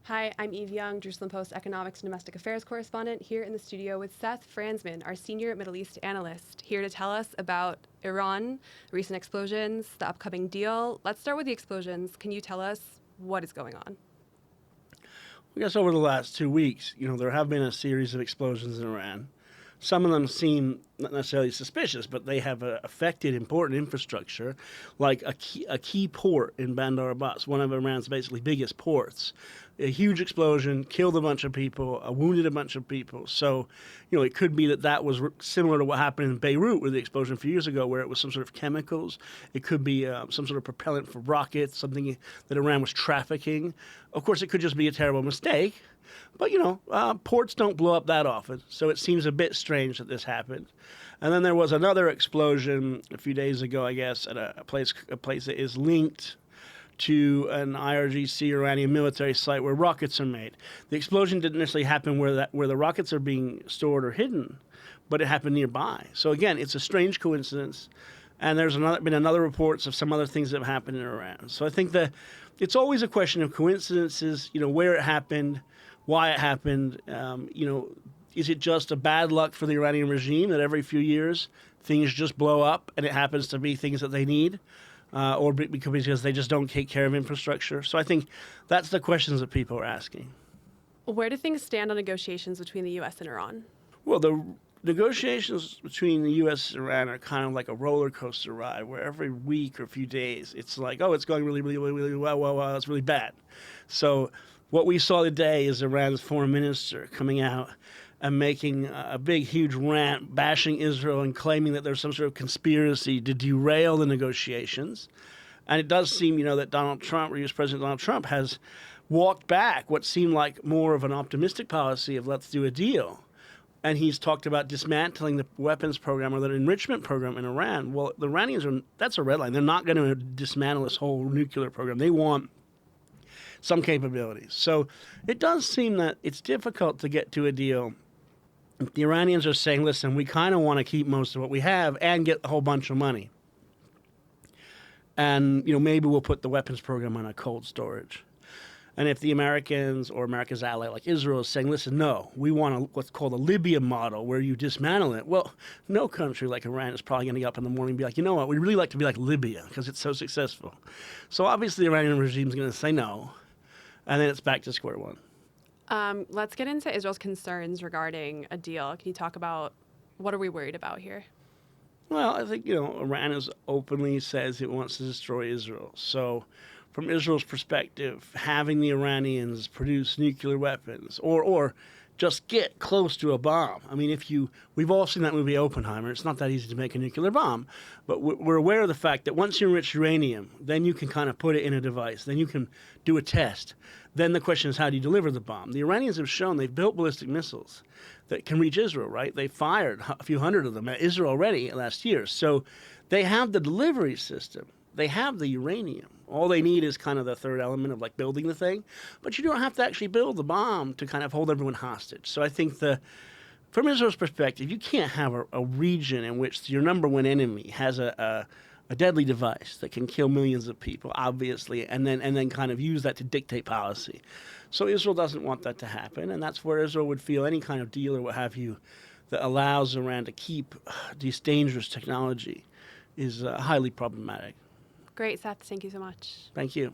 Hi, I'm Eve Young, Jerusalem Post economics and domestic affairs correspondent, here in the studio with Seth Frantzman, our senior Middle East analyst, here to tell us about Iran, recent explosions, the upcoming deal. Let's start with the explosions. Can you tell us what is going on? I guess over the last 2 weeks, there have been a series of explosions in Iran. Some of them seem not necessarily suspicious, but they have affected important infrastructure, like a key port in Bandar Abbas, one of Iran's basically biggest ports. A huge explosion killed a bunch of people, wounded a bunch of people. So, it could be that was similar to what happened in Beirut with the explosion a few years ago, where it was some sort of chemicals. It could be some sort of propellant for rockets, something that Iran was trafficking. Of course, it could just be a terrible mistake. But, ports don't blow up that often, so it seems a bit strange that this happened. And then there was another explosion a few days ago, I guess, at a place that is linked to an IRGC Iranian military site where rockets are made. The explosion didn't necessarily happen where the rockets are being stored or hidden, but it happened nearby. So again, it's a strange coincidence. And there's been another reports of some other things that have happened in Iran. So I think that it's always a question of coincidences, where it happened, why it happened. Is it just a bad luck for the Iranian regime that every few years things just blow up and it happens to be things that they need? Or because they just don't take care of infrastructure. So I think that's the questions that people are asking. Where do things stand on negotiations between the U.S. and Iran? Well, the negotiations between the U.S. and Iran are kind of like a roller coaster ride, where every week or a few days it's like, oh, it's going really, really, really, really well, it's really bad. So what we saw today is Iran's foreign minister coming out and making a big, huge rant, bashing Israel and claiming that there's some sort of conspiracy to derail the negotiations. And it does seem, that Donald Trump, or U.S. President Donald Trump, has walked back what seemed like more of an optimistic policy of let's do a deal. And he's talked about dismantling the weapons program or the enrichment program in Iran. Well, the Iranians that's a red line. They're not going to dismantle this whole nuclear program. They want some capabilities. So it does seem that it's difficult to get to a deal. The Iranians are saying, listen, we kind of want to keep most of what we have and get a whole bunch of money. And, maybe we'll put the weapons program on a cold storage. And if the Americans or America's ally like Israel is saying, listen, no, we want what's called a Libya model where you dismantle it. Well, no country like Iran is probably going to get up in the morning and be like, you know what, we'd really like to be like Libya because it's so successful. So obviously the Iranian regime is going to say no. And then it's back to square one. Let's get into Israel's concerns regarding a deal. Can you talk about what are we worried about here? Well, I think, Iran is openly says it wants to destroy Israel. So from Israel's perspective, having the Iranians produce nuclear weapons or just get close to a bomb. I mean, we've all seen that movie Oppenheimer. It's not that easy to make a nuclear bomb, but we're aware of the fact that once you enrich uranium, then you can kind of put it in a device. Then you can do a test. Then the question is, how do you deliver the bomb? The Iranians have shown they've built ballistic missiles that can reach Israel, right? They fired a few hundred of them at Israel already last year. So they have the delivery system. They have the uranium. All they need is kind of the third element of like building the thing. But you don't have to actually build the bomb to kind of hold everyone hostage. So I think from Israel's perspective, you can't have a region in which your number one enemy has a deadly device that can kill millions of people, obviously, and then kind of use that to dictate policy. So Israel doesn't want that to happen, and that's where Israel would feel any kind of deal or what have you that allows Iran to keep this dangerous technology is highly problematic. Great, Seth. Thank you so much. Thank you.